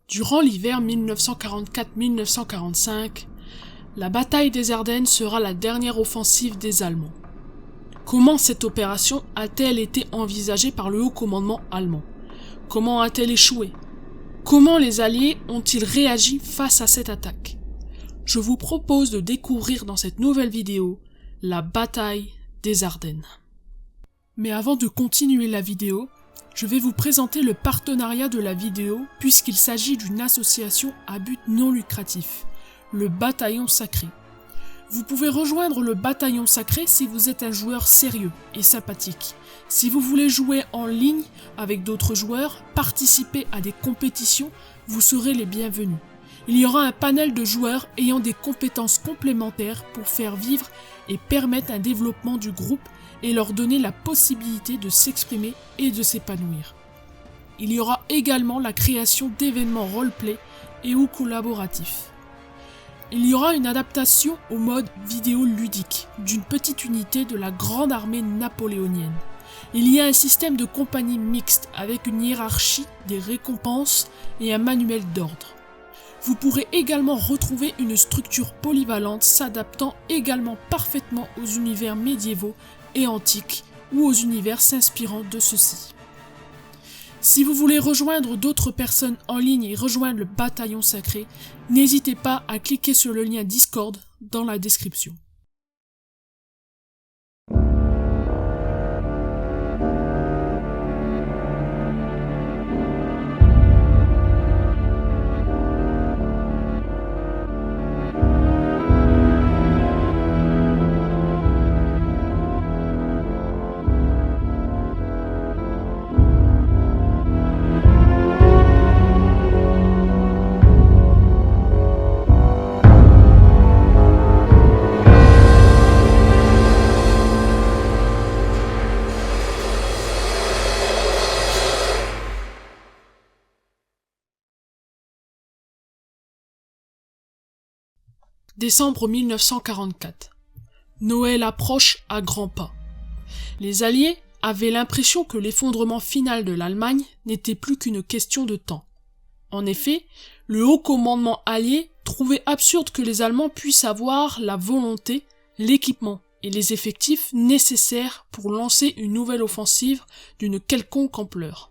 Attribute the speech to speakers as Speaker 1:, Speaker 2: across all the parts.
Speaker 1: Durant l'hiver 1944-1945, la bataille des Ardennes sera la dernière offensive des Allemands. Comment cette opération a-t-elle été envisagée par le haut commandement allemand? Comment a-t-elle échoué? Comment les Alliés ont-ils réagi face à cette attaque? Je vous propose de découvrir dans cette nouvelle vidéo la bataille des Ardennes. Mais avant de continuer la vidéo, je vais vous présenter le partenariat de la vidéo puisqu'il s'agit d'une association à but non lucratif, le Bataillon Sacré. Vous pouvez rejoindre le Bataillon Sacré si vous êtes un joueur sérieux et sympathique. Si vous voulez jouer en ligne avec d'autres joueurs, participer à des compétitions, vous serez les bienvenus. Il y aura un panel de joueurs ayant des compétences complémentaires pour faire vivre et permettre un développement du groupe et leur donner la possibilité de s'exprimer et de s'épanouir. Il y aura également la création d'événements roleplay et ou collaboratifs. Il y aura une adaptation au mode vidéo ludique d'une petite unité de la grande armée napoléonienne. Il y a un système de compagnie mixte avec une hiérarchie des récompenses et un manuel d'ordre. Vous pourrez également retrouver une structure polyvalente s'adaptant également parfaitement aux univers médiévaux et antiques ou aux univers s'inspirant de ceux-ci. Si vous voulez rejoindre d'autres personnes en ligne et rejoindre le Bataillon Sacré, n'hésitez pas à cliquer sur le lien Discord dans la description. Décembre 1944. Noël approche à grands pas. Les Alliés avaient l'impression que l'effondrement final de l'Allemagne n'était plus qu'une question de temps. En effet, le haut commandement allié trouvait absurde que les Allemands puissent avoir la volonté, l'équipement et les effectifs nécessaires pour lancer une nouvelle offensive d'une quelconque ampleur.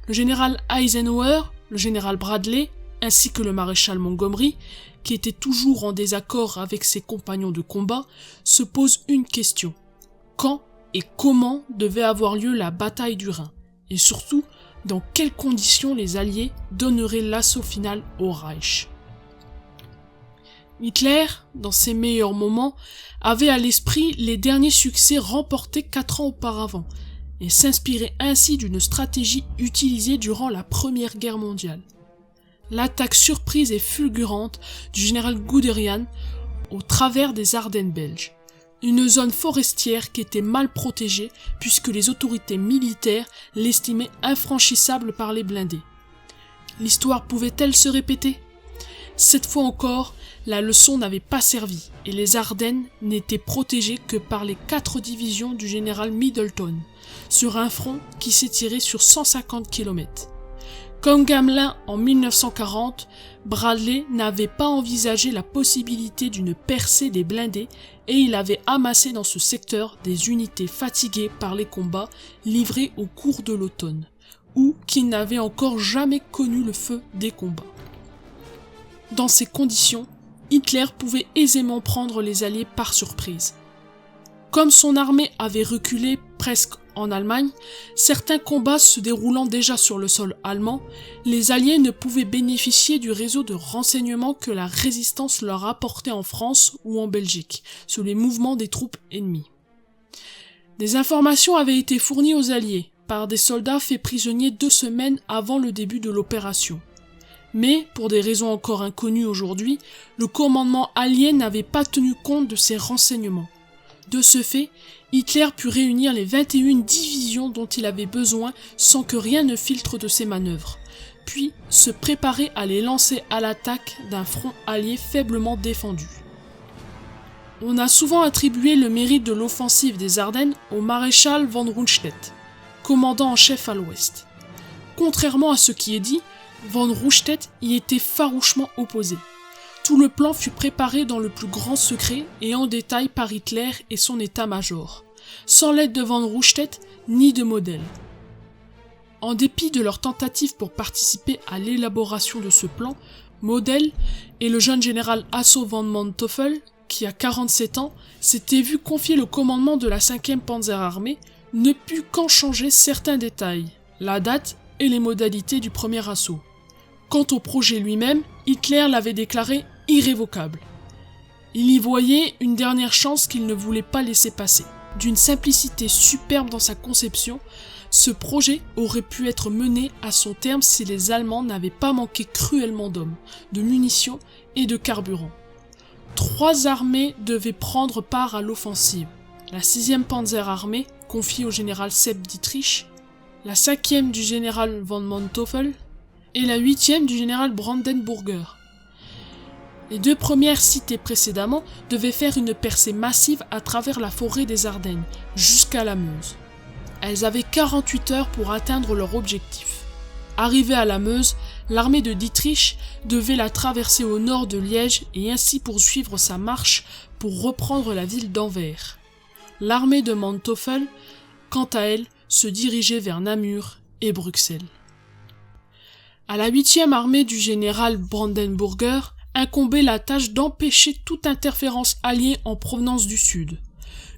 Speaker 1: Le général Eisenhower, le général Bradley, ainsi que le maréchal Montgomery, qui était toujours en désaccord avec ses compagnons de combat, se posent une question. Quand et comment devait avoir lieu la bataille du Rhin? Et surtout, dans quelles conditions les Alliés donneraient l'assaut final au Reich? Hitler, dans ses meilleurs moments, avait à l'esprit les derniers succès remportés 4 ans auparavant, et s'inspirait ainsi d'une stratégie utilisée durant la Première Guerre mondiale. L'attaque surprise et fulgurante du général Guderian au travers des Ardennes belges. Une zone forestière qui était mal protégée puisque les autorités militaires l'estimaient infranchissable par les blindés. L'histoire pouvait-elle se répéter? Cette fois encore, la leçon n'avait pas servi et les Ardennes n'étaient protégées que par les 4 divisions du général Middleton, sur un front qui s'étirait sur 150 km. Comme Gamelin en 1940, Bradley n'avait pas envisagé la possibilité d'une percée des blindés et il avait amassé dans ce secteur des unités fatiguées par les combats livrés au cours de l'automne, ou qui n'avaient encore jamais connu le feu des combats. Dans ces conditions, Hitler pouvait aisément prendre les Alliés par surprise. Comme son armée avait reculé presque en Allemagne, certains combats se déroulant déjà sur le sol allemand, les Alliés ne pouvaient bénéficier du réseau de renseignements que la résistance leur apportait en France ou en Belgique, sur les mouvements des troupes ennemies. Des informations avaient été fournies aux Alliés par des soldats faits prisonniers 2 semaines avant le début de l'opération. Mais, pour des raisons encore inconnues aujourd'hui, le commandement allié n'avait pas tenu compte de ces renseignements. De ce fait, Hitler put réunir les 21 divisions dont il avait besoin sans que rien ne filtre de ses manœuvres, puis se préparer à les lancer à l'attaque d'un front allié faiblement défendu. On a souvent attribué le mérite de l'offensive des Ardennes au maréchal von Rundstedt, commandant en chef à l'ouest. Contrairement à ce qui est dit, Von Rundstedt y était farouchement opposé. Tout le plan fut préparé dans le plus grand secret et en détail par Hitler et son état-major, sans l'aide de Von Rundstedt ni de modèle. En dépit de leurs tentatives pour participer à l'élaboration de ce plan, Model et le jeune général Hasso von Manteuffel, qui a 47 ans, s'était vu confier le commandement de la 5e Panzerarmée, ne put qu'en changer certains détails, la date et les modalités du premier assaut. Quant au projet lui-même, Hitler l'avait déclaré irrévocable. Il y voyait une dernière chance qu'il ne voulait pas laisser passer. D'une simplicité superbe dans sa conception, ce projet aurait pu être mené à son terme si les Allemands n'avaient pas manqué cruellement d'hommes, de munitions et de carburant. 3 armées devaient prendre part à l'offensive. La 6e Panzerarmée, confiée au général Sepp Dietrich, la 5e du général von Manteuffel et la 8e du général Brandenburger. Les 2 premières citées précédemment devaient faire une percée massive à travers la forêt des Ardennes, jusqu'à la Meuse. Elles avaient 48 heures pour atteindre leur objectif. Arrivée à la Meuse, l'armée de Dietrich devait la traverser au nord de Liège et ainsi poursuivre sa marche pour reprendre la ville d'Anvers. L'armée de Manteuffel, quant à elle, se dirigeait vers Namur et Bruxelles. À la 8e armée du général Brandenburger incombait la tâche d'empêcher toute interférence alliée en provenance du sud.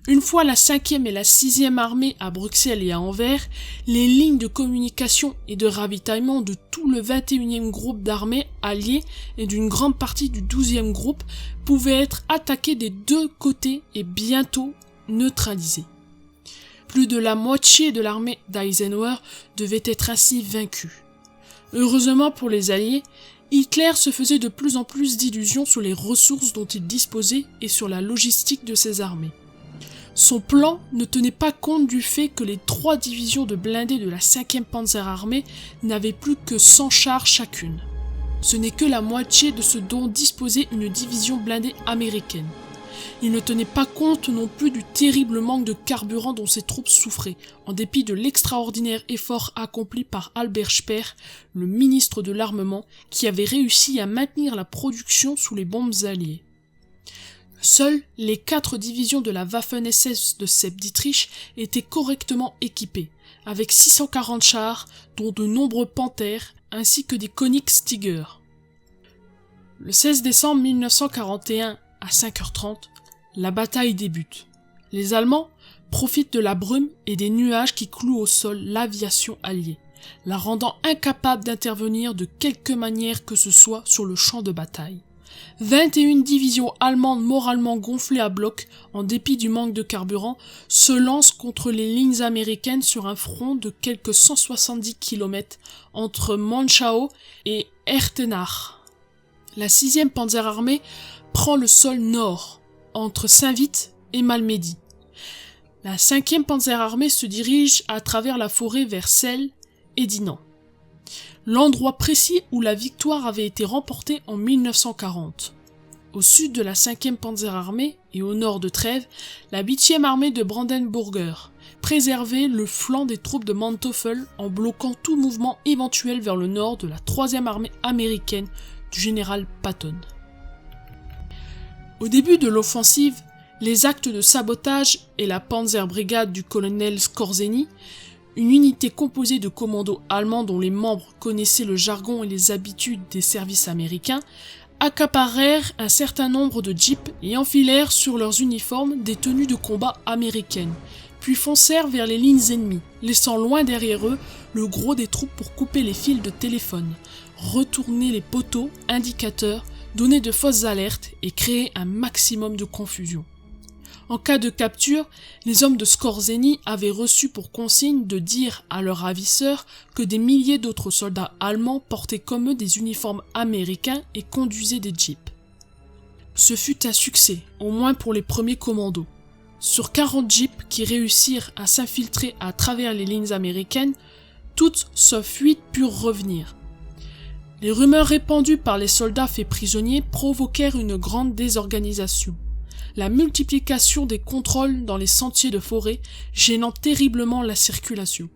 Speaker 1: Une fois la 5e et la 6e armée à Bruxelles et à Anvers, les lignes de communication et de ravitaillement de tout le 21e groupe d'armées alliées et d'une grande partie du 12e groupe pouvaient être attaquées des 2 côtés et bientôt neutralisées. Plus de la moitié de l'armée d'Eisenhower devait être ainsi vaincue. Heureusement pour les Alliés, Hitler se faisait de plus en plus d'illusions sur les ressources dont il disposait et sur la logistique de ses armées. Son plan ne tenait pas compte du fait que les 3 divisions de blindés de la 5e Panzerarmée n'avaient plus que 100 chars chacune. Ce n'est que la moitié de ce dont disposait une division blindée américaine. Il ne tenait pas compte non plus du terrible manque de carburant dont ses troupes souffraient, en dépit de l'extraordinaire effort accompli par Albert Speer, le ministre de l'Armement, qui avait réussi à maintenir la production sous les bombes alliées. Seules les 4 divisions de la Waffen-SS de Sepp Dietrich étaient correctement équipées, avec 640 chars, dont de nombreux Panthers, ainsi que des Königstigers. Le 16 décembre 1941, à 5h30, la bataille débute. Les Allemands profitent de la brume et des nuages qui clouent au sol l'aviation alliée, la rendant incapable d'intervenir de quelque manière que ce soit sur le champ de bataille. 21 divisions allemandes moralement gonflées à bloc, en dépit du manque de carburant, se lancent contre les lignes américaines sur un front de quelques 170 km entre Monschau et Ertenach. La 6e Panzerarmée prend le sol nord, entre Saint-Vith et Malmedy. La 5e Panzerarmée se dirige à travers la forêt vers Celle et Dinant, l'endroit précis où la victoire avait été remportée en 1940. Au sud de la 5e Panzerarmée et au nord de Trèves, la 8e armée de Brandenburger préservait le flanc des troupes de Manteuffel en bloquant tout mouvement éventuel vers le nord de la 3e armée américaine du général Patton. Au début de l'offensive, les actes de sabotage et la Panzerbrigade du colonel Skorzeny, une unité composée de commandos allemands dont les membres connaissaient le jargon et les habitudes des services américains, accaparèrent un certain nombre de jeeps et enfilèrent sur leurs uniformes des tenues de combat américaines, puis foncèrent vers les lignes ennemies, laissant loin derrière eux le gros des troupes pour couper les fils de téléphone, retourner les poteaux, indicateurs, donner de fausses alertes et créer un maximum de confusion. En cas de capture, les hommes de Skorzeny avaient reçu pour consigne de dire à leurs ravisseurs que des milliers d'autres soldats allemands portaient comme eux des uniformes américains et conduisaient des jeeps. Ce fut un succès, au moins pour les premiers commandos. Sur 40 jeeps qui réussirent à s'infiltrer à travers les lignes américaines, toutes sauf 8 purent revenir. Les rumeurs répandues par les soldats faits prisonniers provoquèrent une grande désorganisation. La multiplication des contrôles dans les sentiers de forêt gênant terriblement la circulation.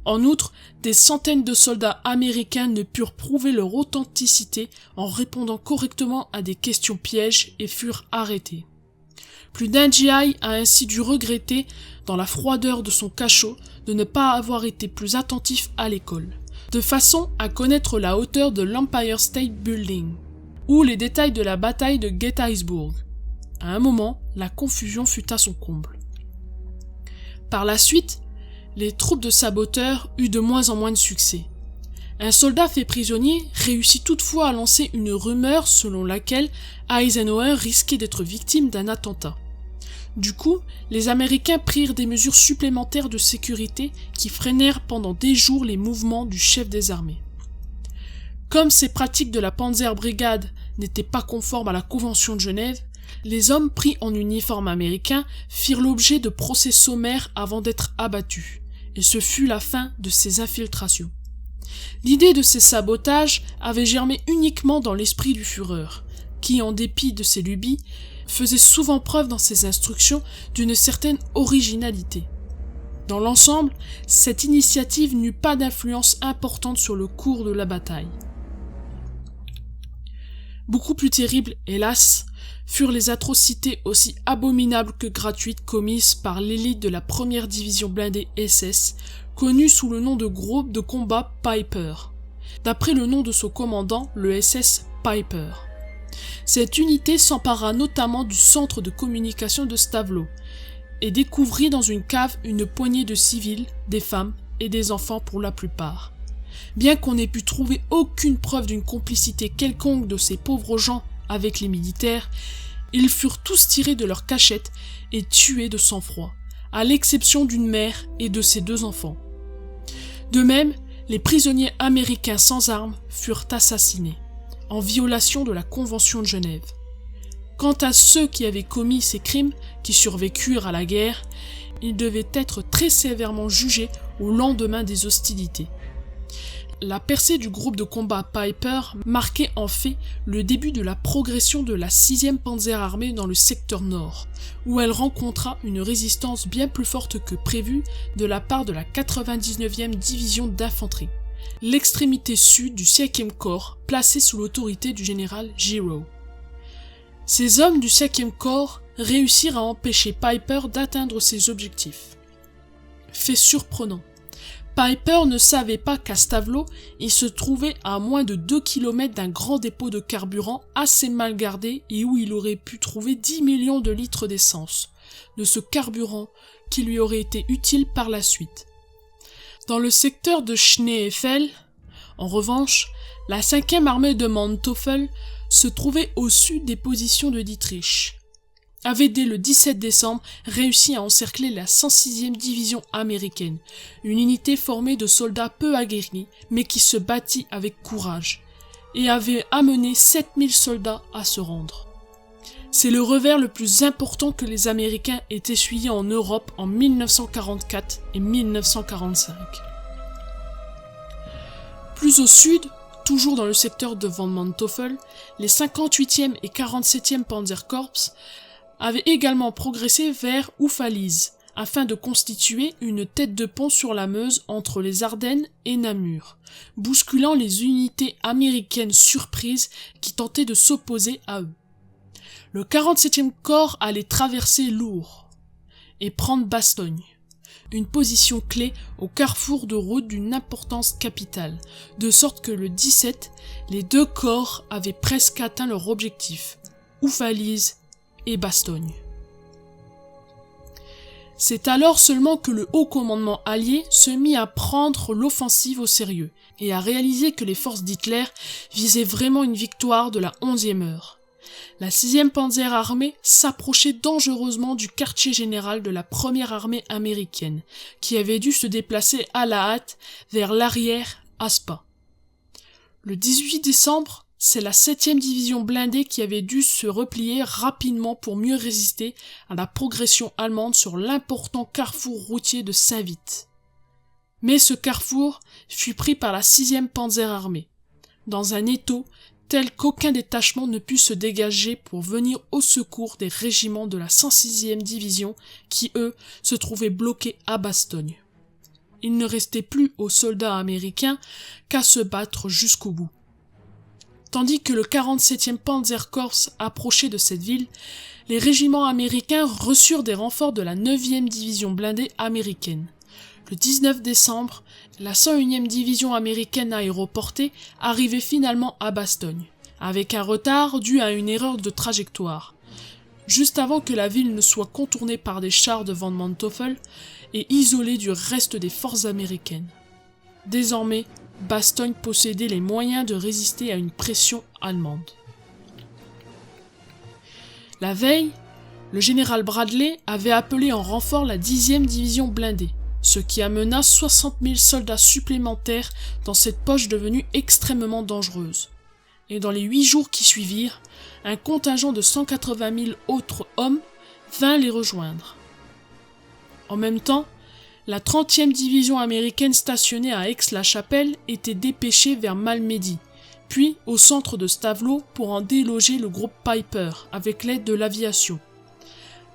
Speaker 1: En outre, des centaines de soldats américains ne purent prouver leur authenticité en répondant correctement à des questions pièges et furent arrêtés. Plus d'un GI a ainsi dû regretter, dans la froideur de son cachot, de ne pas avoir été plus attentif à l'école, de façon à connaître la hauteur de l'Empire State Building, ou les détails de la bataille de Gettysburg. À un moment, la confusion fut à son comble. Par la suite, les troupes de saboteurs eurent de moins en moins de succès. Un soldat fait prisonnier réussit toutefois à lancer une rumeur selon laquelle Eisenhower risquait d'être victime d'un attentat. Du coup, les Américains prirent des mesures supplémentaires de sécurité qui freinèrent pendant des jours les mouvements du chef des armées. Comme ces pratiques de la Panzerbrigade n'étaient pas conformes à la Convention de Genève, les hommes pris en uniforme américain firent l'objet de procès sommaires avant d'être abattus, et ce fut la fin de ces infiltrations. L'idée de ces sabotages avait germé uniquement dans l'esprit du Führer, qui, en dépit de ses lubies, faisait souvent preuve dans ses instructions d'une certaine originalité. Dans l'ensemble, cette initiative n'eut pas d'influence importante sur le cours de la bataille. Beaucoup plus terribles, hélas, furent les atrocités aussi abominables que gratuites commises par l'élite de la première division blindée SS, connue sous le nom de groupe de combat Piper, d'après le nom de son commandant, le SS Piper. Cette unité s'empara notamment du centre de communication de Stavelot et découvrit dans une cave une poignée de civils, des femmes et des enfants pour la plupart. Bien qu'on n'ait pu trouver aucune preuve d'une complicité quelconque de ces pauvres gens avec les militaires, ils furent tous tirés de leur cachette et tués de sang-froid, à l'exception d'une mère et de ses 2 enfants. De même, les prisonniers américains sans armes furent assassinés, en violation de la Convention de Genève. Quant à ceux qui avaient commis ces crimes, qui survécurent à la guerre, ils devaient être très sévèrement jugés au lendemain des hostilités. La percée du groupe de combat Piper marquait en fait le début de la progression de la 6e Panzerarmée dans le secteur nord, où elle rencontra une résistance bien plus forte que prévu de la part de la 99e division d'infanterie, l'extrémité sud du 5e corps placé sous l'autorité du général Giraud. Ces hommes du 5e corps réussirent à empêcher Piper d'atteindre ses objectifs. Fait surprenant, Piper ne savait pas qu'à Stavelot, il se trouvait à moins de 2 km d'un grand dépôt de carburant assez mal gardé et où il aurait pu trouver 10 millions de litres d'essence, de ce carburant qui lui aurait été utile par la suite. Dans le secteur de Schneefeld, en revanche, la 5e armée de Manteuffel se trouvait au sud des positions de Dietrich, avait dès le 17 décembre réussi à encercler la 106e division américaine, une unité formée de soldats peu aguerris mais qui se battit avec courage, et avait amené 7000 soldats à se rendre. C'est le revers le plus important que les Américains aient essuyé en Europe en 1944 et 1945. Plus au sud, toujours dans le secteur de Von Manteuffel, les 58e et 47e Panzerkorps avaient également progressé vers Houffalize, afin de constituer une tête de pont sur la Meuse entre les Ardennes et Namur, bousculant les unités américaines surprises qui tentaient de s'opposer à eux. Le 47e corps allait traverser l'Our et prendre Bastogne, une position clé au carrefour de route d'une importance capitale, de sorte que le 17, les 2 corps avaient presque atteint leur objectif, Houffalize et Bastogne. C'est alors seulement que le haut commandement allié se mit à prendre l'offensive au sérieux et à réaliser que les forces d'Hitler visaient vraiment une victoire de la 11e heure. La 6e Panzerarmée s'approchait dangereusement du quartier général de la première armée américaine, qui avait dû se déplacer à la hâte vers l'arrière à Spa. Le 18 décembre, c'est la 7e division blindée qui avait dû se replier rapidement pour mieux résister à la progression allemande sur l'important carrefour routier de Saint-Vith. Mais ce carrefour fut pris par la 6e Panzerarmée, dans un étau tel qu'aucun détachement ne put se dégager pour venir au secours des régiments de la 106e division qui, eux, se trouvaient bloqués à Bastogne. il ne restait plus aux soldats américains qu'à se battre jusqu'au bout. Tandis que le 47e Panzerkorps approchait de cette ville, les régiments américains reçurent des renforts de la 9e division blindée américaine. Le 19 décembre, la 101e division américaine aéroportée arrivait finalement à Bastogne, avec un retard dû à une erreur de trajectoire, juste avant que la ville ne soit contournée par des chars de von Manteuffel et isolée du reste des forces américaines. Désormais, Bastogne possédait les moyens de résister à une pression allemande. La veille, le général Bradley avait appelé en renfort la 10e division blindée, ce qui amena 60 000 soldats supplémentaires dans cette poche devenue extrêmement dangereuse. Et dans les 8 jours qui suivirent, un contingent de 180 000 autres hommes vint les rejoindre. En même temps, la 30e division américaine stationnée à Aix-la-Chapelle était dépêchée vers Malmedy, puis au centre de Stavelot pour en déloger le groupe Piper avec l'aide de l'aviation.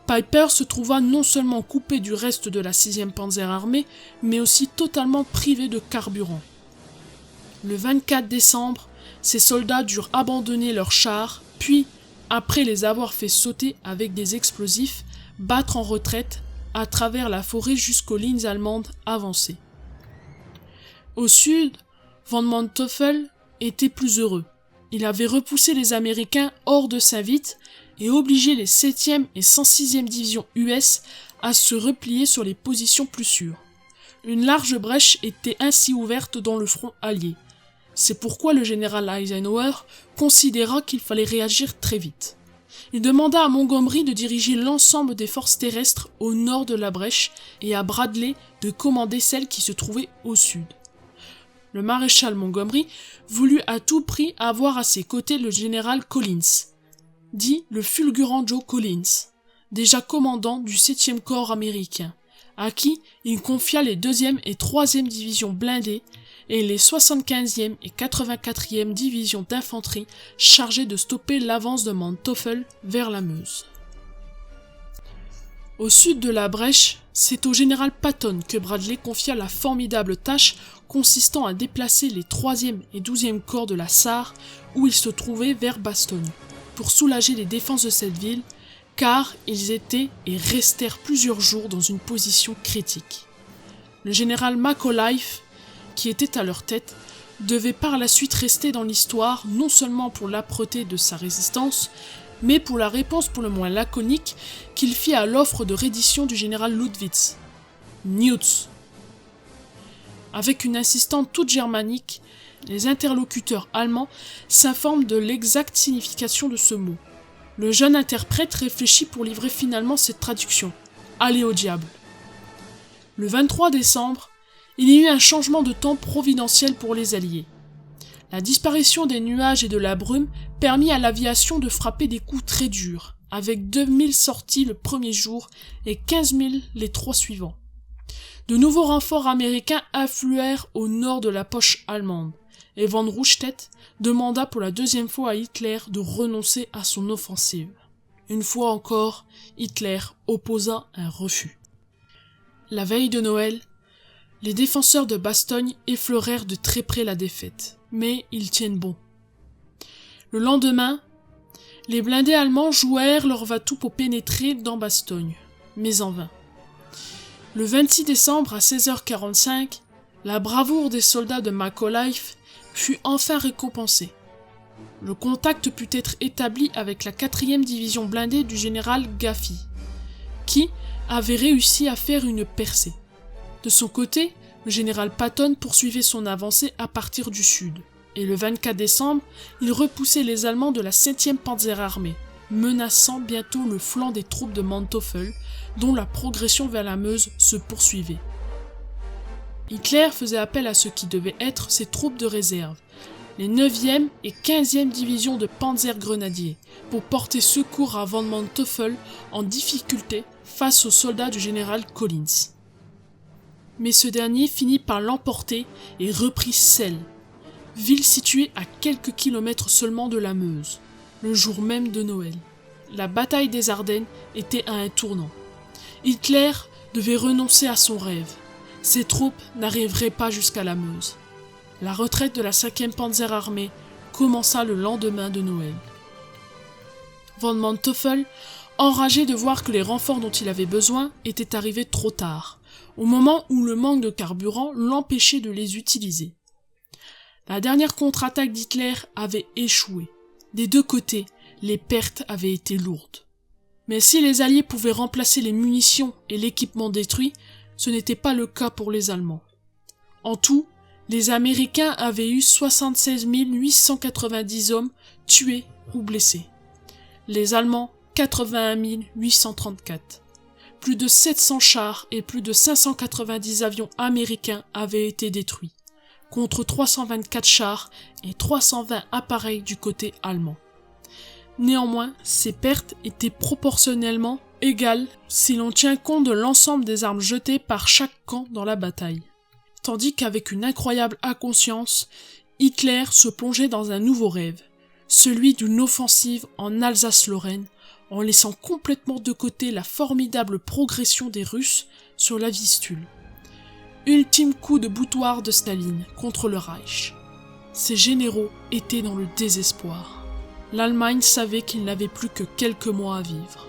Speaker 1: Piper se trouva non seulement coupé du reste de la 6e Panzer armée, mais aussi totalement privé de carburant. Le 24 décembre, ces soldats durent abandonner leurs chars, puis, après les avoir fait sauter avec des explosifs, battre en retraite à travers la forêt jusqu'aux lignes allemandes avancées. Au sud, von Manteuffel était plus heureux. Il avait repoussé les Américains hors de Saint-Vith et obligé les 7e et 106e divisions US à se replier sur les positions plus sûres. Une large brèche était ainsi ouverte dans le front allié. C'est pourquoi le général Eisenhower considéra qu'il fallait réagir très vite. Il demanda à Montgomery de diriger l'ensemble des forces terrestres au nord de la brèche et à Bradley de commander celles qui se trouvaient au sud. Le maréchal Montgomery voulut à tout prix avoir à ses côtés le général Collins, dit le fulgurant Joe Collins, déjà commandant du 7e corps américain, à qui il confia les 2e et 3e divisions blindées et les 75e et 84e divisions d'infanterie chargées de stopper l'avance de Manteuffel vers la Meuse. Au sud de la brèche, c'est au général Patton que Bradley confia la formidable tâche consistant à déplacer les 3e et 12e corps de la Sarre où ils se trouvaient vers Bastogne, pour soulager les défenses de cette ville, car ils étaient et restèrent plusieurs jours dans une position critique. Le général McAuliffe, qui était à leur tête, devait par la suite rester dans l'histoire non seulement pour l'âpreté de sa résistance, mais pour la réponse pour le moins laconique qu'il fit à l'offre de reddition du général Ludwig, Nutz. Avec une insistance toute germanique, les interlocuteurs allemands s'informent de l'exacte signification de ce mot. Le jeune interprète réfléchit pour livrer finalement cette traduction. Allez au diable. Le 23 décembre, il y eut un changement de temps providentiel pour les Alliés. La disparition des nuages et de la brume permit à l'aviation de frapper des coups très durs, avec 2000 sorties le premier jour et 15 000 les 3 suivants. De nouveaux renforts américains affluèrent au nord de la poche allemande, et von Rundstedt demanda pour la 2e fois à Hitler de renoncer à son offensive. Une fois encore, Hitler opposa un refus. La veille de Noël, les défenseurs de Bastogne effleurèrent de très près la défaite, mais ils tiennent bon. Le lendemain, les blindés allemands jouèrent leur va-tout pour pénétrer dans Bastogne, mais en vain. Le 26 décembre à 16h45, la bravoure des soldats de McAuliffe fut enfin récompensée. Le contact put être établi avec la 4e division blindée du général Gaffy, qui avait réussi à faire une percée. De son côté, le général Patton poursuivait son avancée à partir du sud, et le 24 décembre, il repoussait les Allemands de la 7e Panzerarmée, menaçant bientôt le flanc des troupes de Manteuffel, dont la progression vers la Meuse se poursuivait. Hitler faisait appel à ce qui devaient être ses troupes de réserve, les 9e et 15e divisions de panzergrenadiers, pour porter secours à von Manteuffel en difficulté face aux soldats du général Collins. Mais ce dernier finit par l'emporter et reprit Celle, ville située à quelques kilomètres seulement de la Meuse, le jour même de Noël. La bataille des Ardennes était à un tournant. Hitler devait renoncer à son rêve. Ses troupes n'arriveraient pas jusqu'à la Meuse. La retraite de la 5e Panzerarmee commença le lendemain de Noël. Von Manteuffel, enragé de voir que les renforts dont il avait besoin étaient arrivés trop tard, au moment où le manque de carburant l'empêchait de les utiliser. La dernière contre-attaque d'Hitler avait échoué. Des deux côtés, les pertes avaient été lourdes. Mais si les Alliés pouvaient remplacer les munitions et l'équipement détruits, ce n'était pas le cas pour les Allemands. En tout, les Américains avaient eu 76 890 hommes tués ou blessés. Les Allemands, 81 834. Plus de 700 chars et plus de 590 avions américains avaient été détruits, contre 324 chars et 320 appareils du côté allemand. Néanmoins, ces pertes étaient proportionnellement égales si l'on tient compte de l'ensemble des armes jetées par chaque camp dans la bataille. Tandis qu'avec une incroyable inconscience, Hitler se plongeait dans un nouveau rêve, celui d'une offensive en Alsace-Lorraine, en laissant complètement de côté la formidable progression des Russes sur la Vistule. Ultime coup de boutoir de Staline contre le Reich. Ses généraux étaient dans le désespoir. L'Allemagne savait qu'il n'avait plus que quelques mois à vivre.